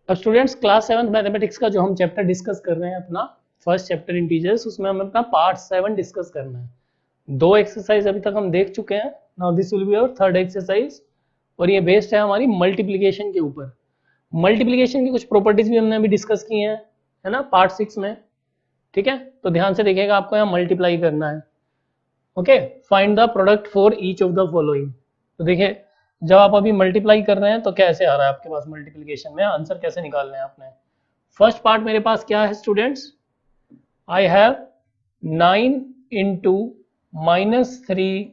अब students class 7 mathematics का जो हम चैप्टर डिस्कस कर रहे हैं अपना फर्स्ट चैप्टर इंटीजर्स, उसमें हमें अपना पार्ट 7 डिस्कस करना है। 2 एक्सरसाइज अभी तक हम देख चुके हैं। Now this will be our third exercise और ये बेस्ड है हमारी मल्टीप्लिकेशन के ऊपर। मल्टीप्लिकेशन की कुछ प्रॉपर्टीज भी हमने अभी डिस्कस की हैं, है ना, पार्ट 6 में। ठीक है, तो ध्यान से देखिएगा, आपको यहाँ मल्टीप्लाई करना है। Okay, find the product for each of the following. तो देखिए, जब आप अभी मल्टीप्लाई कर रहे हैं तो कैसे आ रहा है आपके पास मल्टीप्लिकेशन में आंसर कैसे निकालना है आपने। फर्स्ट पार्ट मेरे पास क्या है students, I have 9 into -3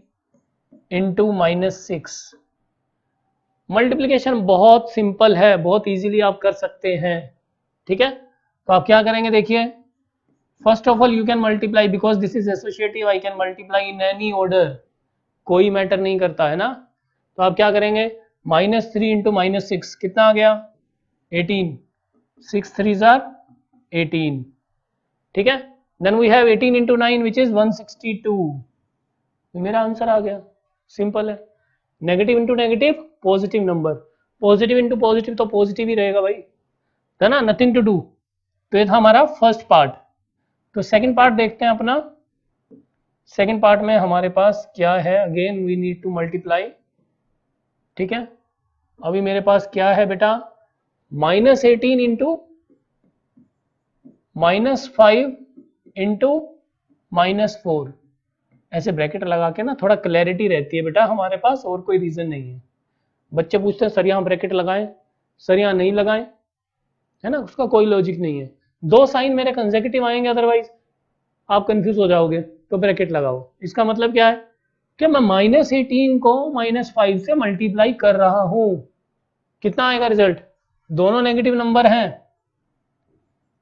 into -6। Multiplication बहुत सिंपल है, बहुत इजीली आप कर सकते हैं। ठीक है, तो आप क्या करेंगे, देखिए, first of all you can multiply because this is associative, I can multiply in any order, कोई मैटर नहीं करता है ना। तो आप क्या करेंगे, -3 इंटू -6 कितना आ गया, 18, 6 3 जार 18। ठीक है, then we have 18 into 9 which is 162। मेरा आंसर आ गया, सिंपल है। Negative into negative positive number, positive into positive तो पॉजिटिव ही रहेगा भाई, है ना, नथिंग टू डू। तो ये था हमारा फर्स्ट पार्ट। तो सेकंड पार्ट देखते हैं अपना। सेकंड पार्ट में हमारे पास क्या है, again we need to multiply. ठीक है, अभी मेरे पास क्या है बेटा, -18 इंटू -5 इंटू -4, ऐसे ब्रैकेट लगा के ना थोड़ा क्लैरिटी रहती है बेटा हमारे पास, और कोई रीजन नहीं है। बच्चे पूछते हैं सर यहाँ ब्रैकेट लगाएं, सर यहाँ नहीं लगाएं, है ना, उसका कोई लॉजिक नहीं है। 2 साइन मेरे कंसेक्यूटिव आएंगे, अदरवाइज आप कंफ्यूज हो जाओगे, तो ब्रैकेट लगाओ। इसका मतलब क्या है कि मैं -18 को -5 से मल्टीप्लाई कर रहा हूं। कितना आएगा रिजल्ट, दोनों नेगेटिव नंबर हैं,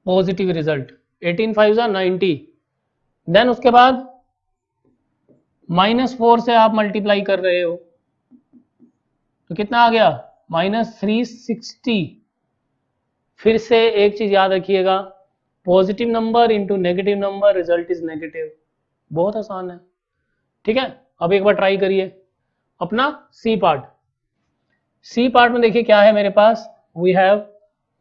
पॉजिटिव रिजल्ट, 18 5 90। देन उसके बाद -4 से आप मल्टीप्लाई कर रहे हो तो कितना आ गया, -360। फिर से एक चीज याद रखिएगा, positive number into negative number, result is negative. बहुत आसान है। ठीक है, अब एक बार ट्राई करिए अपना सी पार्ट। सी पार्ट में देखिए क्या है मेरे पास, we have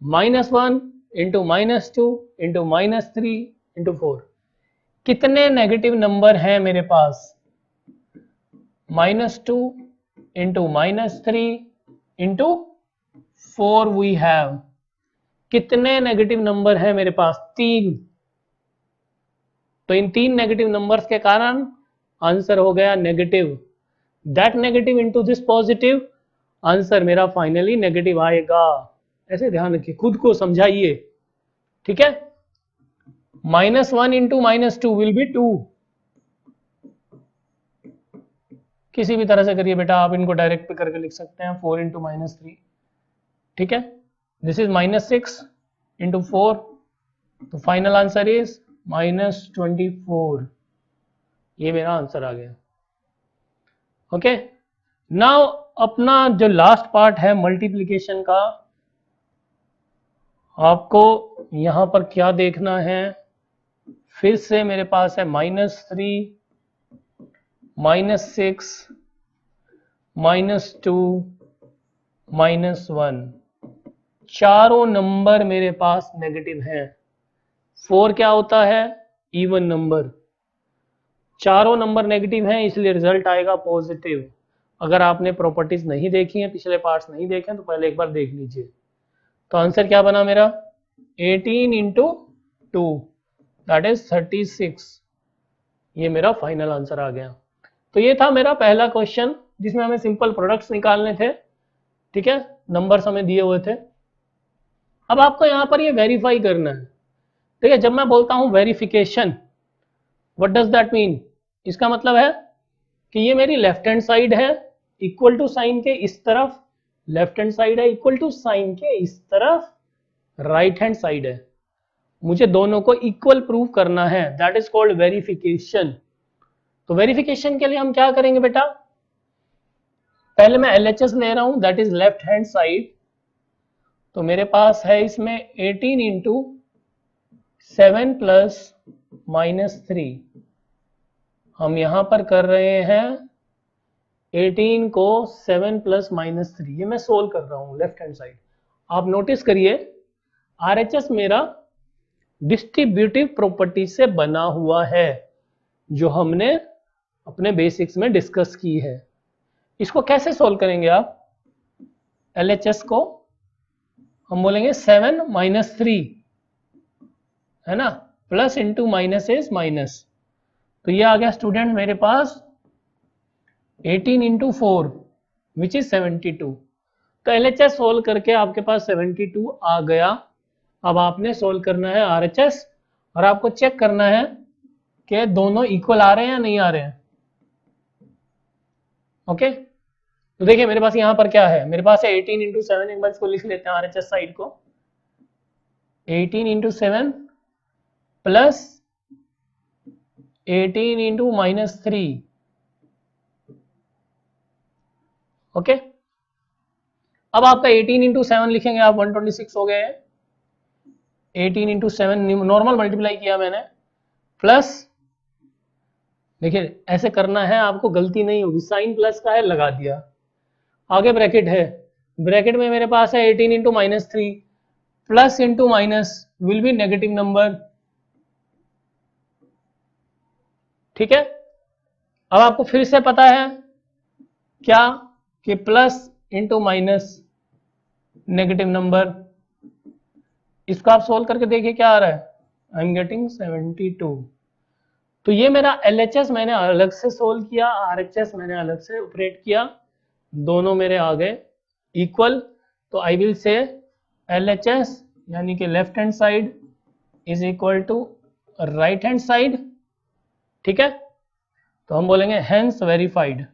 -1 into -2 into -3 into 4। कितने नेगेटिव नंबर हैं मेरे पास, -2 इंटू -3 इंटू 4 वी हैव। कितने नेगेटिव नंबर हैं मेरे पास, 3। तो इन 3 नेगेटिव नंबर्स के कारण आंसर हो गया negative. That negative into this positive, answer मेरा फाइनली नेगेटिव आएगा। ऐसे ध्यान रखिए, खुद को समझाइए। ठीक है, -1 इंटू -2 विल बी 2। किसी भी तरह से करिए बेटा, आप इनको डायरेक्ट पे करके लिख सकते हैं, 4 इंटू -3। ठीक है, दिस इज -6 इंटू 4, तो फाइनल आंसर इज -24। ये मेरा आंसर आ गया। ओके, नाउ अपना जो लास्ट पार्ट है मल्टीप्लिकेशन का, आपको यहां पर क्या देखना है, फिर से मेरे पास है -3 -6 -2 -1। चारों नंबर मेरे पास नेगेटिव हैं। 4 क्या होता है, इवन नंबर। चारों नंबर नेगेटिव हैं, इसलिए रिजल्ट आएगा पॉजिटिव। अगर आपने प्रॉपर्टीज नहीं देखी हैं, पिछले पार्ट्स नहीं देखे हैं, तो पहले एक बार देख लीजिए। तो आंसर क्या बना मेरा, 18 इंटू 2 दैट इज 36। ये मेरा फाइनल आंसर आ गया। तो ये था मेरा पहला क्वेश्चन, जिसमें हमें सिंपल प्रोडक्ट्स निकालने थे। ठीक है, नंबर्स हमें दिए हुए थे। अब आपको यहाँ पर ये वेरीफाई करना है। ठीक है, जब मैं बोलता हूँ verification, what does that mean, इसका मतलब है कि ये मेरी लेफ्ट हैंड साइड है इक्वल टू साइन के इस तरफ, लेफ्ट हैंड साइड है इक्वल टू साइन के इस तरफ, राइट हैंड साइड है। मुझे दोनों को इक्वल प्रूव करना है, दैट इज कॉल्ड वेरिफिकेशन। तो वेरिफिकेशन के लिए हम क्या करेंगे बेटा, पहले मैं LHS ले रहा हूं, that is left hand side. तो मेरे पास है इसमें 18 इंटू 7 प्लस -3। हम यहां पर कर रहे हैं 18 को 7 प्लस -3, ये मैं सोल्व कर रहा हूं लेफ्ट हैंड साइड। आप नोटिस करिए RHS मेरा डिस्ट्रीब्यूटिव प्रॉपर्टी से बना हुआ है, जो हमने अपने बेसिक्स में डिस्कस की है। इसको कैसे सोल्व करेंगे आप? LHS को हम बोलेंगे 7 - 3, है ना, plus into minus is minus, तो ये आ गया स्टूडेंट मेरे पास 18 × 4 विच इज 72। तो LHS सोल्व करके आपके पास 72 आ गया। अब आपने सोल्व करना है RHS, और आपको चेक करना है कि दोनों इक्वल आ रहे हैं या नहीं आ रहे हैं। ओके, तो देखिए मेरे पास यहां पर क्या है, मेरे पास है 18 × 7, एक बार इसको लिख लेते हैं RHS साइड को, 18 × 7 प्लस 18 × -3। ओके, अब आपका 18 × 7 लिखेंगे आप, 126 हो गए। 18 × 7 नॉर्मल मल्टीप्लाई किया मैंने, प्लस देखिए ऐसे करना है आपको, गलती नहीं होगी, साइन प्लस का है लगा दिया, आगे ब्रैकेट है, ब्रैकेट में मेरे पास है 18 × -3 plus into minus will be negative number. ठीक है, अब आपको फिर से पता है क्या कि plus into minus negative number. इसको आप सोल्व करके देखिए क्या आ रहा है, आई एम गेटिंग 72। तो ये मेरा LHS मैंने अलग से सोल्व किया, RHS मैंने अलग से ऑपरेट किया, दोनों मेरे आ गए इक्वल। तो आई विल से LHS यानी कि left hand side is equal to right hand side. ठीक है, तो हम बोलेंगे हेंस वेरीफाइड।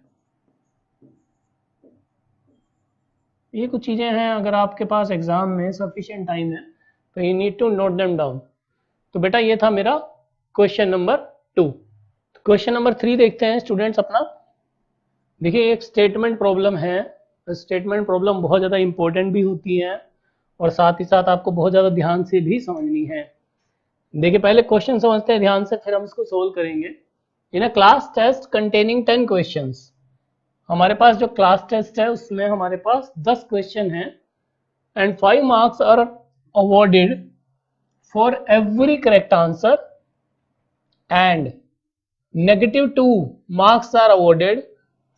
ये कुछ चीजें हैं, अगर आपके पास एग्जाम में सफिशिएंट टाइम है तो you need to note them down. तो बेटा ये था मेरा क्वेश्चन नंबर 2। क्वेश्चन नंबर 3 देखते हैं स्टूडेंट्स अपना। देखिए एक स्टेटमेंट प्रॉब्लम है, स्टेटमेंट प्रॉब्लम बहुत ज़्यादा इंपॉर्टेंट भी होती है और साथ ही साथ आपको बहुत ज़्यादा ध्यान से भी समझनी है। देखिए पहले क्वेश्चन समझते हैं ध्यान से, फिर हम इसको सोल्व करेंगे। In a class test containing 10 questions, हमारे पास जो क्लास टेस्ट है उसमें हमारे पास 10 क्वेश्चन हैं and 5 marks are awarded for every correct answer and -2 marks are awarded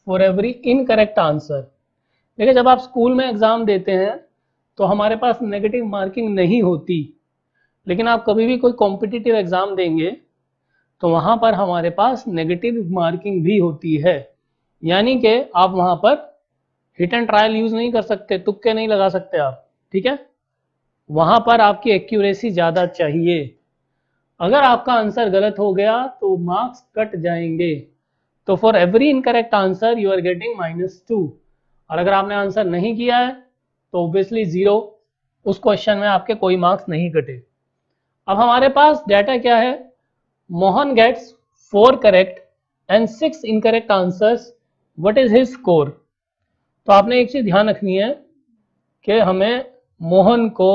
for every incorrect answer. देखिए जब आप स्कूल में एग्जाम देते हैं तो हमारे पास नेगेटिव मार्किंग नहीं होती, लेकिन आप कभी भी कोई कॉम्पिटिटिव एग्जाम देंगे तो वहां पर हमारे पास नेगेटिव मार्किंग भी होती है, यानी कि आप वहां पर हिट एंड ट्रायल यूज नहीं कर सकते, तुक्के नहीं लगा सकते आप। ठीक है, वहां पर आपकी एक्यूरेसी ज्यादा चाहिए। अगर आपका आंसर गलत हो गया तो मार्क्स कट जाएंगे। तो for every incorrect answer you are getting -2, और अगर आपने आंसर नहीं किया है तो ऑब्वियसली 0, उस क्वेश्चन में आपके कोई मार्क्स नहीं कटे। अब हमारे पास डाटा क्या है, Mohan gets 4 correct and 6 incorrect answers, what is his score. तो आपने एक चीज ध्यान रखनी है कि हमें मोहन को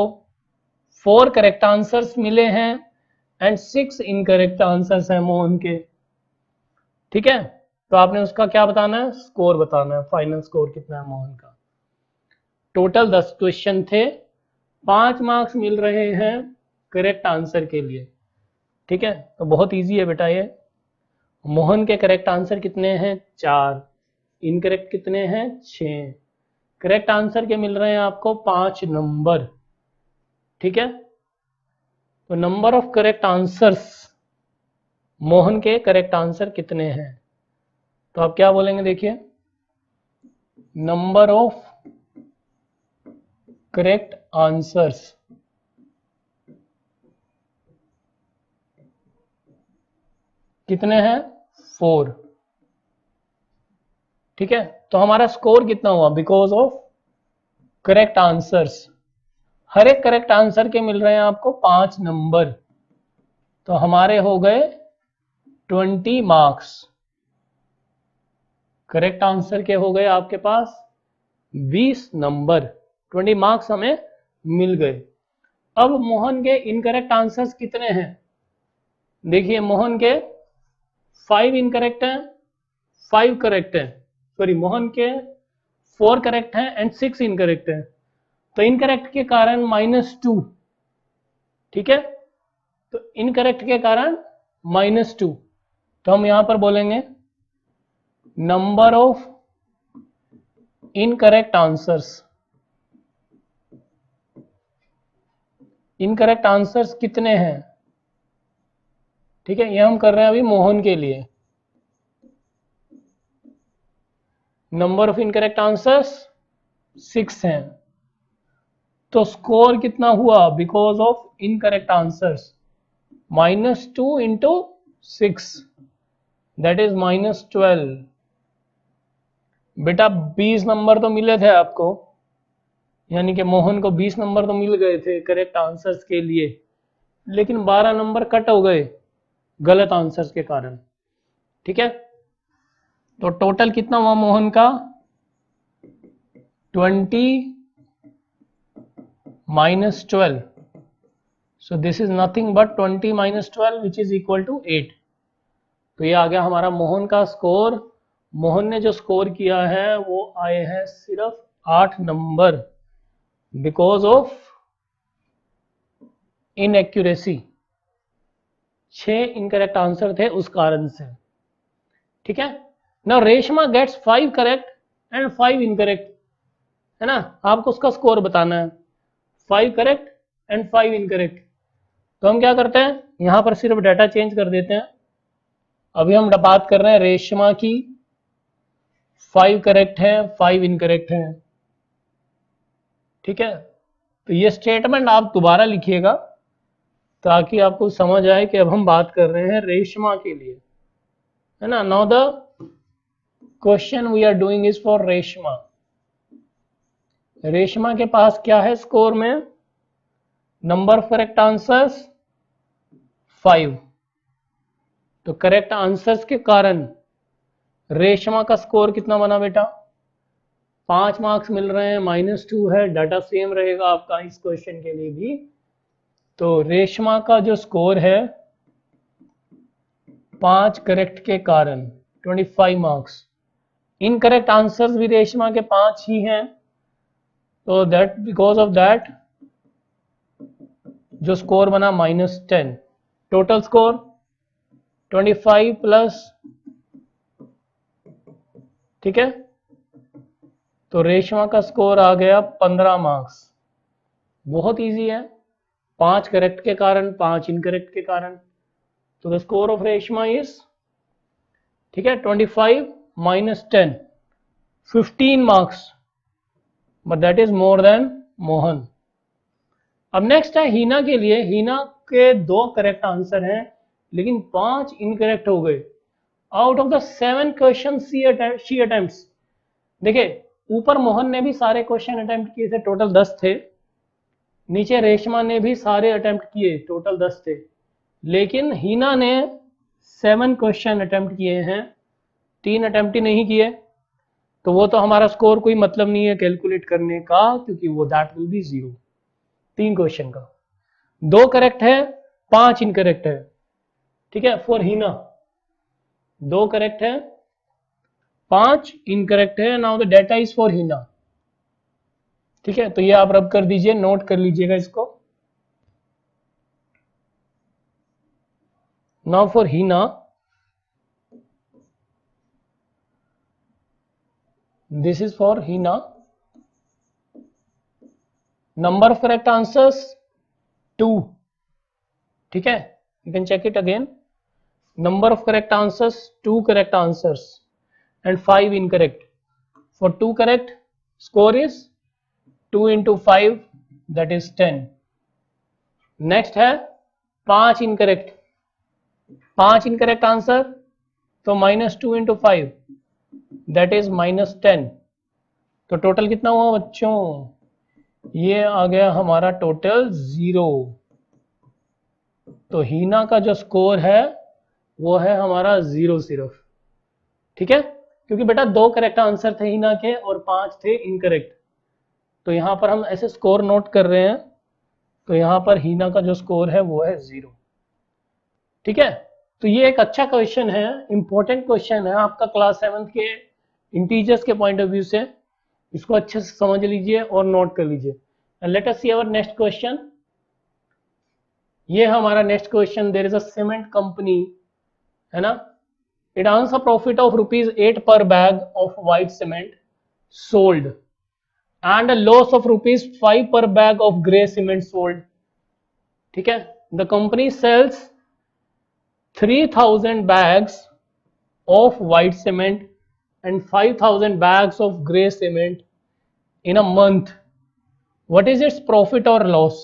4 करेक्ट आंसर्स मिले हैं एंड 6 इनकरेक्ट आंसर्स हैं मोहन के। ठीक है, तो आपने उसका क्या बताना है, स्कोर बताना है, फाइनल स्कोर कितना है मोहन का। टोटल 10 क्वेश्चन थे, 5 मार्क्स मिल रहे हैं करेक्ट आंसर के लिए। ठीक है, तो बहुत इजी है बेटा ये। मोहन के करेक्ट आंसर कितने हैं, 4, इनकरेक्ट कितने हैं, 6, करेक्ट आंसर के मिल रहे हैं आपको 5 नंबर। ठीक है, तो number of correct answers, Mohan के करेक्ट आंसर कितने हैं, तो आप क्या बोलेंगे, देखिए नंबर ऑफ करेक्ट आंसर्स कितने हैं, 4। ठीक है, तो हमारा स्कोर कितना हुआ, बिकॉज ऑफ करेक्ट आंसर्स, हर एक करेक्ट आंसर के मिल रहे हैं आपको 5 नंबर, तो हमारे हो गए 20 मार्क्स। करेक्ट आंसर के हो गए आपके पास 20 नंबर, 20 मार्क्स हमें मिल गए। अब मोहन के इनकरेक्ट आंसर्स कितने हैं, देखिए मोहन के 5 इनकरेक्ट हैं, 5 करेक्ट हैं, सॉरी मोहन के 4 करेक्ट हैं एंड 6 इनकरेक्ट हैं। तो इनकरेक्ट के कारण -2, ठीक है, तो इनकरेक्ट के कारण -2, तो हम यहां पर बोलेंगे number of incorrect answers. Incorrect answers कितने हैं? ठीक है, ये हम कर रहे हैं अभी मोहन के लिए। नंबर ऑफ इनकरेक्ट आंसर्स 6 हैं, तो स्कोर कितना हुआ because of incorrect answers? -2 into 6, that is -12। बेटा 20 नंबर तो मिले थे आपको, यानी कि मोहन को 20 नंबर तो मिल गए थे करेक्ट आंसर्स के लिए, लेकिन 12 नंबर कट हो गए गलत आंसर्स के कारण। ठीक है, तो टोटल कितना हुआ मोहन का? 20 - 12, so this is nothing but 20 - 12 which is equal to 8। तो ये आ गया हमारा मोहन का स्कोर। मोहन ने जो स्कोर किया है वो आए हैं सिर्फ 8 number because of inaccuracy. 6 incorrect answer थे उस कारण से। ठीक है, now Reshma gets 5 correct and 5 incorrect, है ना, आपको उसका स्कोर बताना है। 5 करेक्ट एंड 5 इनकरेक्ट, तो हम क्या करते हैं, यहां पर सिर्फ डाटा चेंज कर देते हैं। अभी हम बात कर रहे हैं रेशमा की, 5 करेक्ट हैं 5 इनकरेक्ट हैं। ठीक है, तो ये स्टेटमेंट आप दोबारा लिखिएगा ताकि आपको समझ आए कि अब हम बात कर रहे हैं रेशमा के लिए, है ना। Now the question we are doing is for Reshma. Reshma के पास क्या है स्कोर में? नंबर ऑफ करेक्ट आंसर्स 5, तो करेक्ट आंसर्स के कारण रेशमा का स्कोर कितना बना बेटा? 5 मार्क्स मिल रहे हैं, -2 है, डाटा सेम रहेगा आपका इस क्वेश्चन के लिए भी। तो रेशमा का जो स्कोर है 5 करेक्ट के कारण 25 मार्क्स। इनकरेक्ट आंसर्स भी रेशमा के 5 ही हैं, तो दैट बिकॉज ऑफ दैट जो स्कोर बना -10। टोटल स्कोर 25 प्लस, ठीक है, तो रेशमा का स्कोर आ गया 15 मार्क्स। बहुत इजी है, 5 करेक्ट के कारण 5 इनकरेक्ट के कारण, तो the score of Reshma is, ठीक है, 25 - 10, 15 marks, but that is more than Mohan. अब नेक्स्ट है हीना के लिए। हीना के 2 करेक्ट आंसर हैं लेकिन 5 इनकरेक्ट हो गए out of the 7 question she attempts. देखिए ऊपर मोहन ने भी सारे क्वेश्चन अटेम्प्ट किए थे, टोटल 10 थे। नीचे रेशमा ने भी सारे अटेम्प्ट किए, टोटल 10 थे, लेकिन हीना ने 7 क्वेश्चन अटेम्प्ट किए हैं, 3 अटेम्प्ट ही नहीं किए, तो वो तो हमारा स्कोर कोई मतलब नहीं है कैलकुलेट करने का, क्योंकि वो दैट विल बी 0 3 क्वेश्चन का। 2 करेक्ट है 5 इनकरेक्ट है। ठीक है, फॉर हीना 2 करेक्ट है 5 इनकरेक्ट है। Now the data is for Heena. ठीक है, तो ये आप रब कर दीजिए, नोट कर लीजिएगा इसको। Now for Heena, this is for Heena, number of correct answers 2। ठीक है, you can check it again. Number of correct answers 2 correct answers and 5 incorrect. For 2 correct, score is 2 into 5, that is 10. Next है 5 incorrect, 5 incorrect answer, तो -2 into 5, that is -10। तो total कितना हुआ बच्चों? ये आ गया हमारा टोटल 0। तो हीना का जो स्कोर है वो है हमारा 0 सिर्फ। ठीक है, क्योंकि बेटा 2 करेक्ट आंसर थे हीना के और 5 थे इनकरेक्ट, तो यहां पर हम ऐसे स्कोर नोट कर रहे हैं, तो यहां पर हीना का जो स्कोर है वो है 0। ठीक है, तो ये एक अच्छा क्वेश्चन है, इंपॉर्टेंट क्वेश्चन है आपका क्लास 7 के इंटीजर्स के पॉइंट ऑफ व्यू से। इसको अच्छे से समझ लीजिए और नोट कर लीजिए। Let us see our next question. ये हमारा next question, there is a cement company, है ना, it earns a profit of ₹8 per bag of white cement sold and a loss of ₹5 per bag of grey cement sold. ठीक है, the company sells 3000 bags of white cement and 5000 bags of grey cement in a month. What is its profit or loss?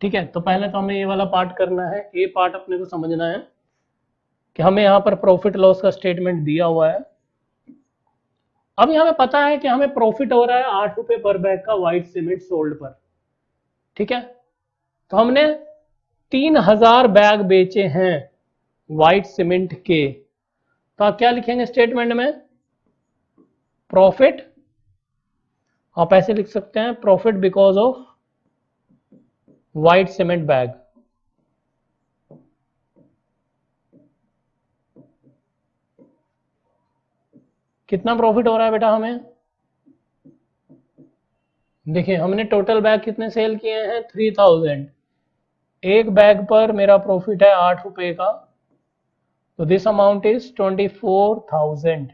ठीक है, तो पहले तो हमें ये वाला पार्ट करना है, ये पार्ट अपने को समझना है कि हमें यहाँ पर प्रॉफिट लॉस का स्टेटमेंट दिया हुआ है। अब यहाँ पे पता है कि हमें प्रॉफिट हो रहा है ₹8 पर बैग का व्हाइट सीमेंट सोल्ड पर। ठीक है, तो हमने 3000 बैग बेचे हैं व्हाइट सीमेंट के, तो आप क्या लिखेंगे स्टेटमेंट में? प्रॉफिट, आप ऐसे लिख सकते हैं, profit because of white cement bag. कितना प्रॉफिट हो रहा है बेटा हमें? देखिए हमने टोटल बैग कितने सेल किए हैं? 3000। एक बैग पर मेरा प्रॉफिट है ₹8 का, तो दिस अमाउंट इज 24,000।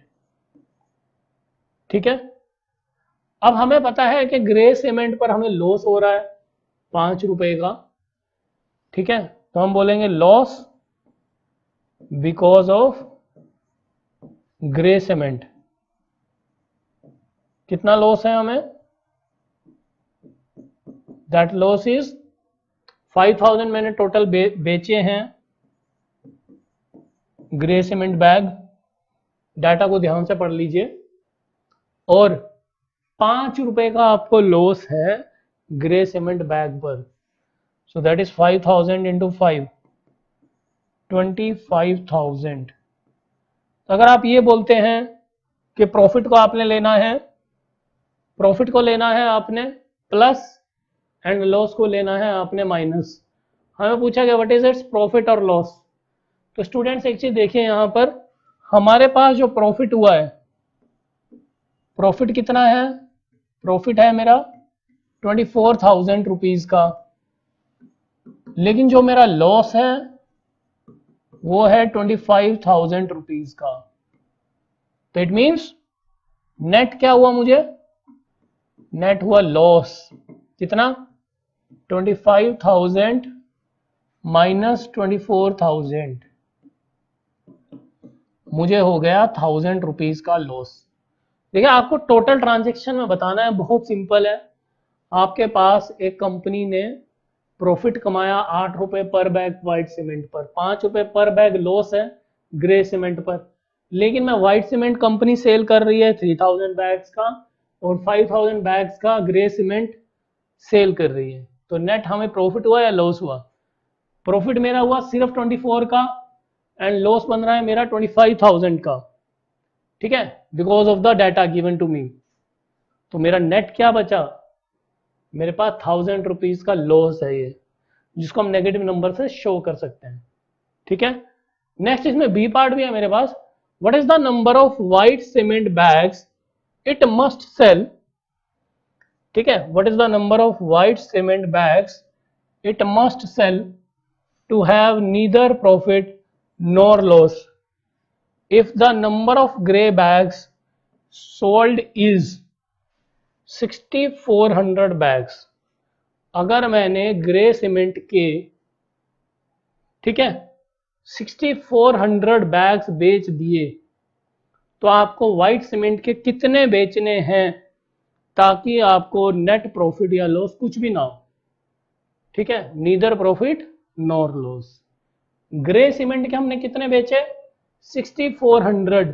ठीक है, अब हमें पता है कि ग्रे सीमेंट पर हमें लॉस हो रहा है ₹5 का। ठीक है, तो हम बोलेंगे loss because of grey cement. कितना लॉस है हमें? दैट लॉस इज 5000 मैंने टोटल बेचे हैं ग्रे सीमेंट बैग, डाटा को ध्यान से पढ़ लीजिए, और ₹5 का आपको लॉस है ग्रे सीमेंट बैग पर। So that is 5000 into 5, 25,000। तो अगर आप ये बोलते हैं कि प्रॉफिट को आपने लेना है, प्रॉफिट को लेना है आपने प्लस एंड लॉस को लेना है आपने माइनस, हमें पूछा गया व्हाट इज इट्स प्रॉफिट और लॉस। तो स्टूडेंट्स एक चीज देखिए, यहां पर हमारे पास जो प्रॉफिट हुआ है, प्रॉफिट कितना है? प्रॉफिट है मेरा 24,000 रुपीज का, लेकिन जो मेरा लॉस है वो है 25,000 रुपीज का। तो इट मीन्स नेट क्या हुआ मुझे? नेट हुआ लॉस। कितना? 25,000 माइनस 24,000, मुझे हो गया 1000 रुपीज का लॉस। देखिए आपको टोटल ट्रांजैक्शन में बताना है, बहुत सिंपल है। आपके पास एक कंपनी ने प्रॉफिट कमाया ₹8 पर बैग व्हाइट सीमेंट पर, ₹5 पर बैग लॉस है ग्रे सीमेंट पर, लेकिन मैं व्हाइट सीमेंट कंपनी सेल कर रही है 3000 बैग्स का और 5000 बैग्स का ग्रे सीमेंट सेल कर रही है, तो नेट हमें प्रॉफिट हुआ या लॉस हुआ? प्रॉफिट मेरा हुआ सिर्फ 24 का एंड लॉस बन रहा है मेरा 25,000 का। ठीक है, because of the data given to me. तो मेरा नेट क्या बचा? मेरे पास 1000 रुपीज का लॉस है ये, जिसको हम नेगेटिव नंबर से शो कर सकते हैं। ठीक है, नेक्स्ट इसमें बी पार्ट भी है मेरे पास। What is the number of white cement bags it must sell? ठीक है, what is the number of white cement bags it must sell to have neither profit nor loss? If the number of gray bags sold is 6400 bags, अगर मैंने grey cement के, ठीक है, 6400 bags बेच दिए, तो आपको व्हाइट सीमेंट के कितने बेचने हैं ताकि आपको नेट प्रॉफिट या लॉस कुछ भी ना हो? ठीक है, neither profit nor loss. Grey cement के हमने कितने बेचे? 6400,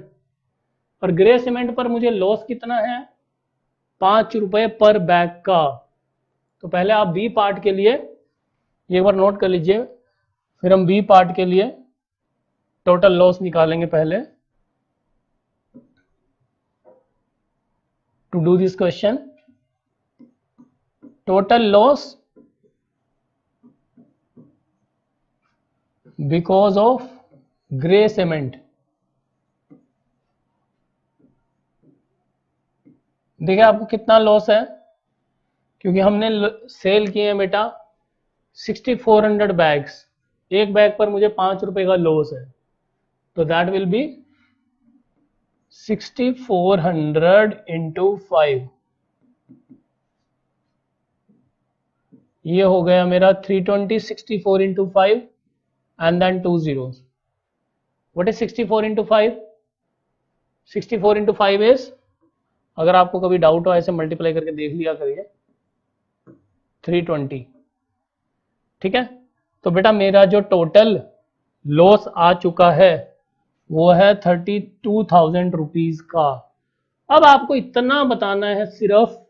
और ग्रे सीमेंट पर मुझे लॉस कितना है? ₹5 पर बैग का। तो पहले आप बी पार्ट के लिए एक बार नोट कर लीजिए, फिर हम बी पार्ट के लिए टोटल लॉस निकालेंगे पहले। To do this question, total loss because of grey cement. देखिए आपको कितना लॉस है, क्योंकि हमने सेल किए हैं बेटा 6400 बैग्स, एक बैग पर मुझे 5 रुपए का लॉस है, तो दैट विल बी 6400 इंटू 5, ये हो गया मेरा 320, 64 into 5 and then 2 zeros. What is 64 into 5? 64 into 5 is, अगर आपको कभी डाउट हो ऐसे मल्टीप्लाई करके देख लिया करिए, 320, ठीक है। तो बेटा मेरा जो टोटल लॉस आ चुका है वो है 32,000 रुपीज का। अब आपको इतना बताना है सिर्फ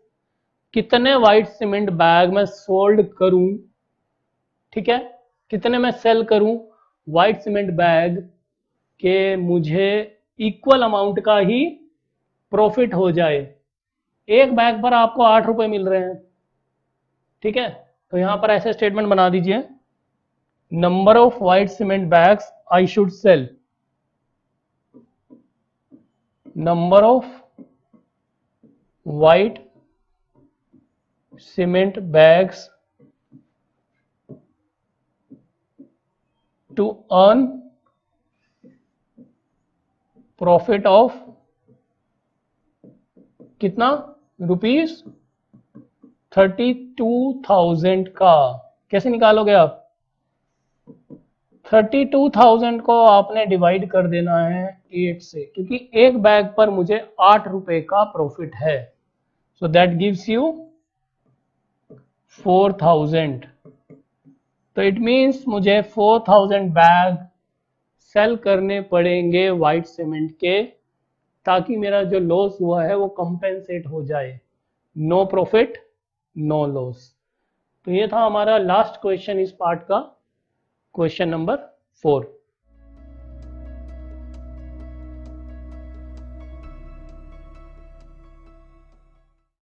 कितने वाइट सीमेंट बैग मैं सोल्ड करूं, ठीक है, कितने मैं सेल करूं वाइट सीमेंट बैग के मुझे इक्वल अमाउंट का ही प्रॉफिट हो जाए। एक बैग पर आपको 8 रुपए मिल रहे हैं, ठीक है, तो यहां पर ऐसे स्टेटमेंट बना दीजिए, number of white cement bags I should sell, number of white cement bags to earn profit of कितना रुपीज 32,000 का। कैसे निकालोगे आप? 32,000 को आपने डिवाइड कर देना है 8 से, क्योंकि एक बैग पर मुझे 8 रुपए का प्रॉफिट है, सो दैट गिव्स यू 4,000। तो इट मीन्स मुझे 4,000 बैग सेल करने पड़ेंगे वाइट सीमेंट के, ताकि मेरा जो लॉस हुआ है वो कंपेंसेट हो जाए। No profit no loss. तो ये था हमारा लास्ट क्वेश्चन इस पार्ट का, क्वेश्चन नंबर 4।